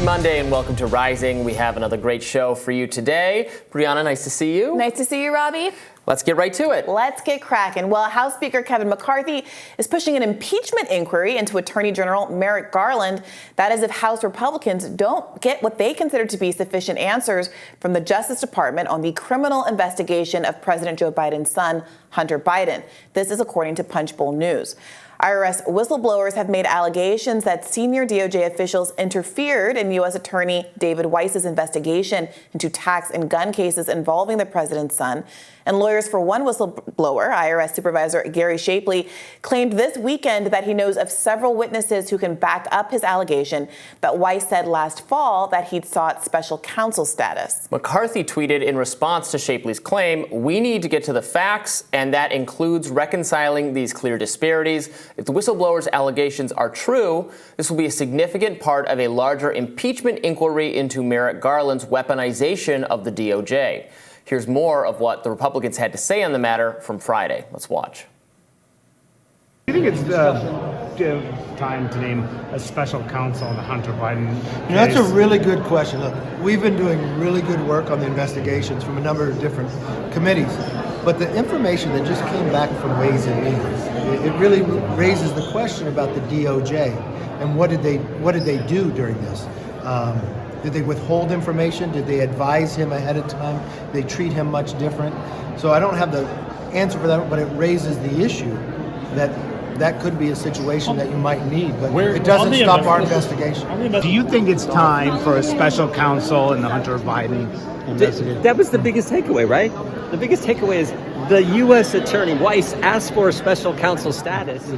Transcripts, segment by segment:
Monday and welcome to Rising. We have another great show for you today. Briahna, nice to see you. Nice to see you, Robby. Let's get right to it. Let's get cracking. Well, House Speaker Kevin McCarthy is pushing an impeachment inquiry into Attorney General Merrick Garland. That is if House Republicans don't get what they consider to be sufficient answers from the Justice Department on the criminal investigation of President Joe Biden's son, Hunter Biden. This is according to Punchbowl News. IRS whistleblowers have made allegations that senior DOJ officials interfered in U.S. Attorney David Weiss's investigation into tax and gun cases involving the president's son. And lawyers for one whistleblower, IRS Supervisor Gary Shapley, claimed this weekend that he knows of several witnesses who can back up his allegation that Weiss said last fall that he'd sought special counsel status. McCarthy tweeted in response to Shapley's claim, "We need to get to the facts, and that includes reconciling these clear disparities. If the whistleblower's allegations are true, this will be a significant part of a larger impeachment inquiry into Merrick Garland's weaponization of the DOJ." Here's more of what the Republicans had to say on the matter from Friday. Let's watch. Do you think it's time to name a special counsel on the Hunter Biden case? That's a really good question. Look, we've been doing really good work on the investigations from a number of different committees. But the information that just came back from Ways and Means, it really raises the question about the DOJ and what did they do during this? Did they withhold information? Did they advise him ahead of time? Did they treat him much different? So I don't have the answer for that, but it raises the issue that could be a situation that you might need, but it doesn't stop our investigation. Do you think it's time for a special counsel in the Hunter Biden investigation? That was the biggest takeaway, right? The biggest takeaway is the U.S. Attorney Weiss asked for a special counsel status,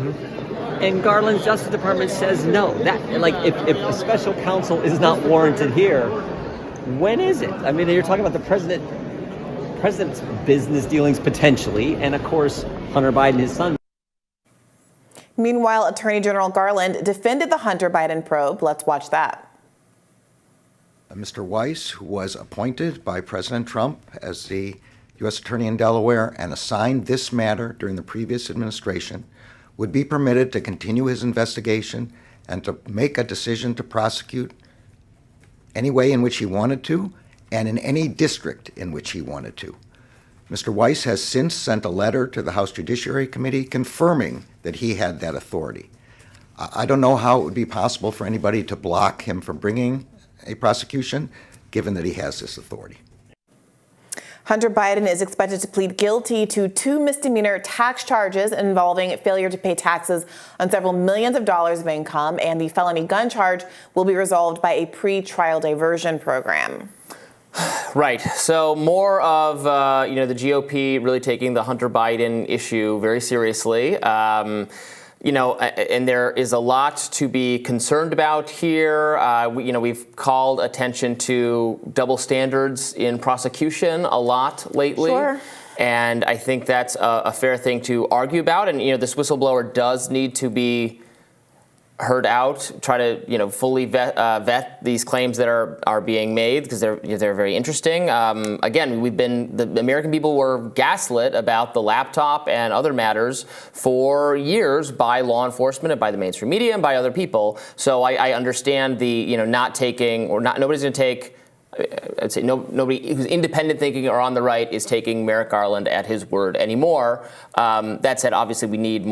and Garland's Justice Department says no. If a special counsel is not warranted here, when is it? I mean, you're talking about the president's business dealings potentially, and of course, Hunter Biden, his son. Meanwhile, Attorney General Garland defended the Hunter Biden probe. Let's watch that. Mr. Weiss, who was appointed by President Trump as the U.S. Attorney in Delaware and assigned this matter during the previous administration, would be permitted to continue his investigation and to make a decision to prosecute any way in which he wanted to and in any district in which he wanted to. Mr. Weiss has since sent a letter to the House Judiciary Committee confirming that he had that authority. I don't know how it would be possible for anybody to block him from bringing a prosecution, given that he has this authority. Hunter Biden is expected to plead guilty to 2 misdemeanor tax charges involving failure to pay taxes on several millions of dollars of income, and the felony gun charge will be resolved by a pre-trial diversion program. Right. So more of, the GOP really taking the Hunter Biden issue very seriously. And there is a lot to be concerned about here. We've called attention to double standards in prosecution a lot lately. Sure. And I think that's a fair thing to argue about. And, this whistleblower does need to be heard out, try to, fully vet these claims that are being made, because they're very interesting. Again, the American people were gaslit about the laptop and other matters for years by law enforcement and by the mainstream media and by other people. So I understand the, not taking, or not, nobody's going to take, I'd say nobody who's independent thinking or on the right is taking Merrick Garland at his word anymore. That said, obviously we need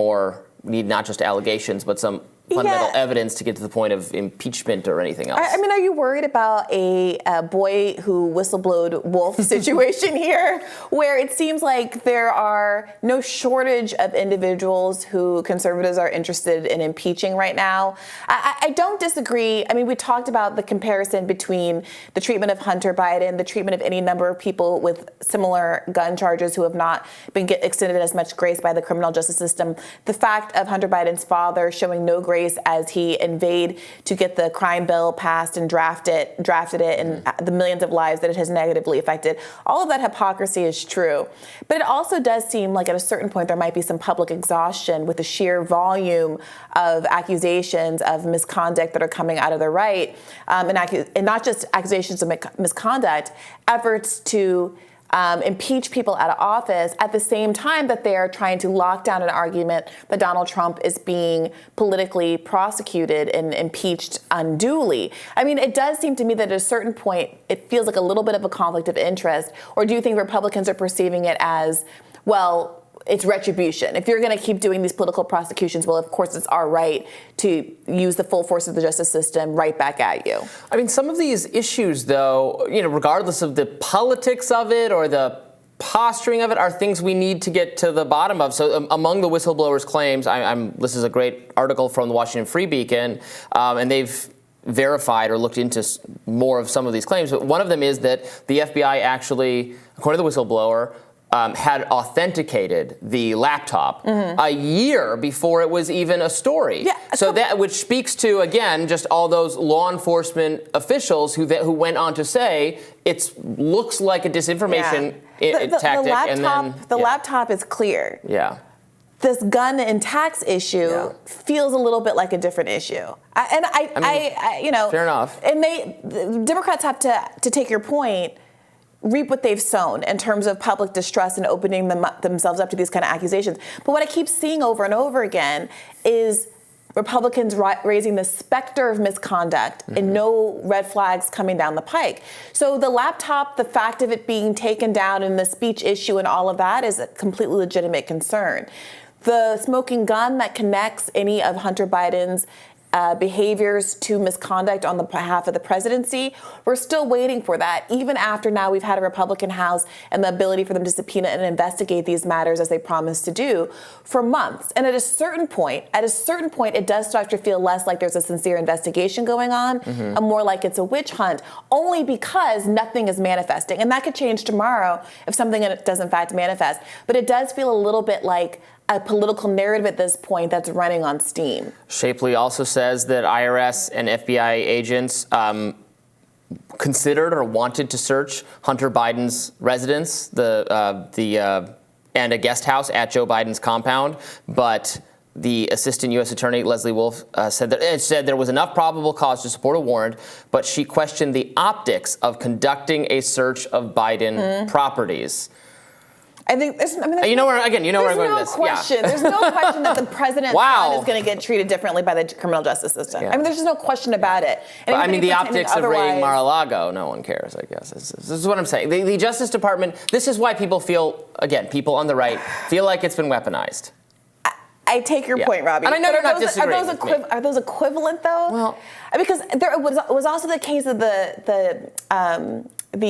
not just allegations, but some fundamental evidence to get to the point of impeachment or anything else. I mean, are you worried about a boy who whistleblowed wolf situation here, where it seems like there are no shortage of individuals who conservatives are interested in impeaching right now? I don't disagree. I mean, we talked about the comparison between the treatment of Hunter Biden, the treatment of any number of people with similar gun charges who have not been extended as much grace by the criminal justice system. The fact of Hunter Biden's father showing no grace as he inveighed to get the crime bill passed and drafted it, and the millions of lives that it has negatively affected. All of that hypocrisy is true. But it also does seem like at a certain point there might be some public exhaustion with the sheer volume of accusations of misconduct that are coming out of the right, and not just accusations of misconduct, efforts to impeach people out of office at the same time that they are trying to lock down an argument that Donald Trump is being politically prosecuted and impeached unduly. I mean, it does seem to me that at a certain point, it feels like a little bit of a conflict of interest. Or do you think Republicans are perceiving it as, well, it's retribution? If you're going to keep doing these political prosecutions, well, of course, it's our right to use the full force of the justice system right back at you. I mean, some of these issues, though, regardless of the politics of it or the posturing of it, are things we need to get to the bottom of. So among the whistleblowers' claims, this is a great article from the Washington Free Beacon, and they've verified or looked into more of some of these claims. But one of them is that the FBI actually, according to the whistleblower, had authenticated the laptop a year before it was even a story. Yeah, so that, which speaks to, again, just all those law enforcement officials who went on to say it looks like a disinformation tactic. The laptop is clear. Yeah. This gun and tax issue feels a little bit like a different issue. Fair enough. And the Democrats have to take your point, reap what they've sown in terms of public distrust and opening themselves up to these kind of accusations. But what I keep seeing over and over again is Republicans raising the specter of misconduct and no red flags coming down the pike. So the laptop, the fact of it being taken down and the speech issue and all of that is a completely legitimate concern. The smoking gun that connects any of Hunter Biden's behaviors to misconduct on the behalf of the presidency, we're still waiting for that, even after now we've had a Republican House and the ability for them to subpoena and investigate these matters as they promised to do for months. And at a certain point, it does start to feel less like there's a sincere investigation going on and more like it's a witch hunt, only because nothing is manifesting. And that could change tomorrow if something does in fact manifest. But it does feel a little bit like a political narrative at this point that's running on steam. Shapley also says that IRS and FBI agents considered or wanted to search Hunter Biden's residence, and a guest house at Joe Biden's compound, but the assistant U.S. attorney, Leslie Wolf, said there was enough probable cause to support a warrant, but she questioned the optics of conducting a search of Biden properties. I think there's where I'm going with this. There's no question that the president's son is going to get treated differently by the criminal justice system. Yeah. I mean, there's just no question about it. But, the optics of raiding Mar-a-Lago, no one cares, I guess. This is what I'm saying. The Justice Department, this is why people people on the right feel like it's been weaponized. I take your point, Robby. And I know you're not disagreeing with me. Are those equivalent, though? Well, because there was also the case of the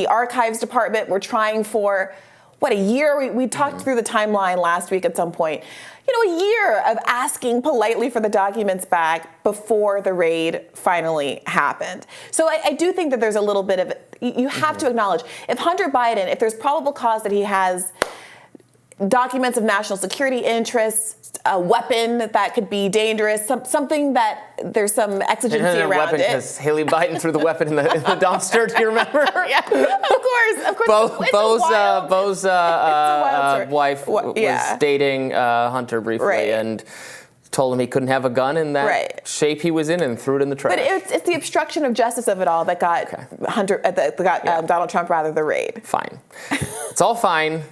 Archives Department were trying for a year? We talked through the timeline last week at some point. A year of asking politely for the documents back before the raid finally happened. So I do think that there's a little bit of, you have to acknowledge, if Hunter Biden, if there's probable cause that he has documents of national security interests, a weapon that could be dangerous, something that there's some exigency around weapon, it. Because Haley Biden threw the weapon in the dumpster. Do you remember? Yeah, of course. Bo's wife was dating Hunter briefly and told him he couldn't have a gun in that shape he was in and threw it in the trash. But it's the obstruction of justice of it all that got Donald Trump the raid. Fine, it's all fine,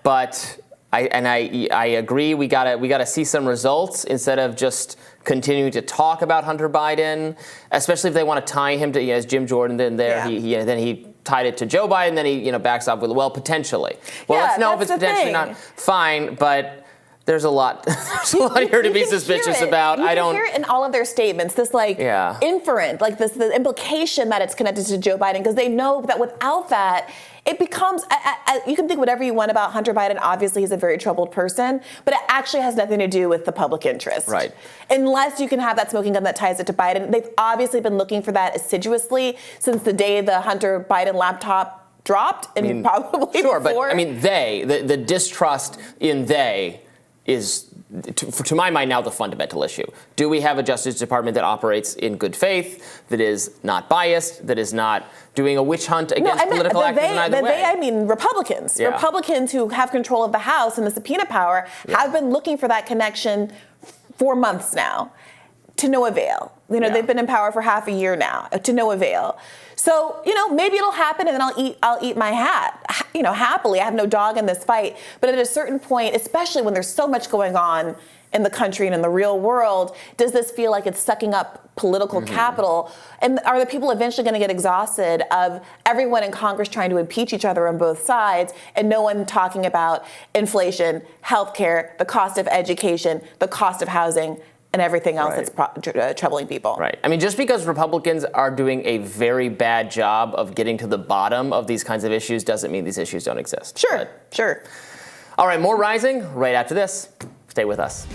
but. I agree. We gotta see some results instead of just continuing to talk about Hunter Biden, especially if they want to tie him to, as Jim Jordan did there. Yeah. Then he tied it to Joe Biden. Then he backs off with potentially. Well, let's know if it's potentially not fine, but. There's a lot. There's a lot here to be suspicious about. You can hear it in all of their statements. This inferent, the implication that it's connected to Joe Biden, because they know that without that, it becomes. You can think whatever you want about Hunter Biden. Obviously, he's a very troubled person, but it actually has nothing to do with the public interest. Right. Unless you can have that smoking gun that ties it to Biden. They've obviously been looking for that assiduously since the day the Hunter Biden laptop dropped, and probably sure, before. But the distrust in is, to my mind, now the fundamental issue. Do we have a Justice Department that operates in good faith, that is not biased, that is not doing a witch hunt against political actors in either way? I mean Republicans. Yeah. Republicans who have control of the House and the subpoena power have been looking for that connection for months now. to no avail. They've been in power for half a year now, to no avail. So, maybe it'll happen and then I'll eat my hat, happily. I have no dog in this fight. But at a certain point, especially when there's so much going on in the country and in the real world, does this feel like it's sucking up political capital? And are the people eventually going to get exhausted of everyone in Congress trying to impeach each other on both sides and no one talking about inflation, healthcare, the cost of education, the cost of housing, and everything else that's troubling people? Right. I mean, just because Republicans are doing a very bad job of getting to the bottom of these kinds of issues doesn't mean these issues don't exist. Sure. All right, more Rising right after this. Stay with us.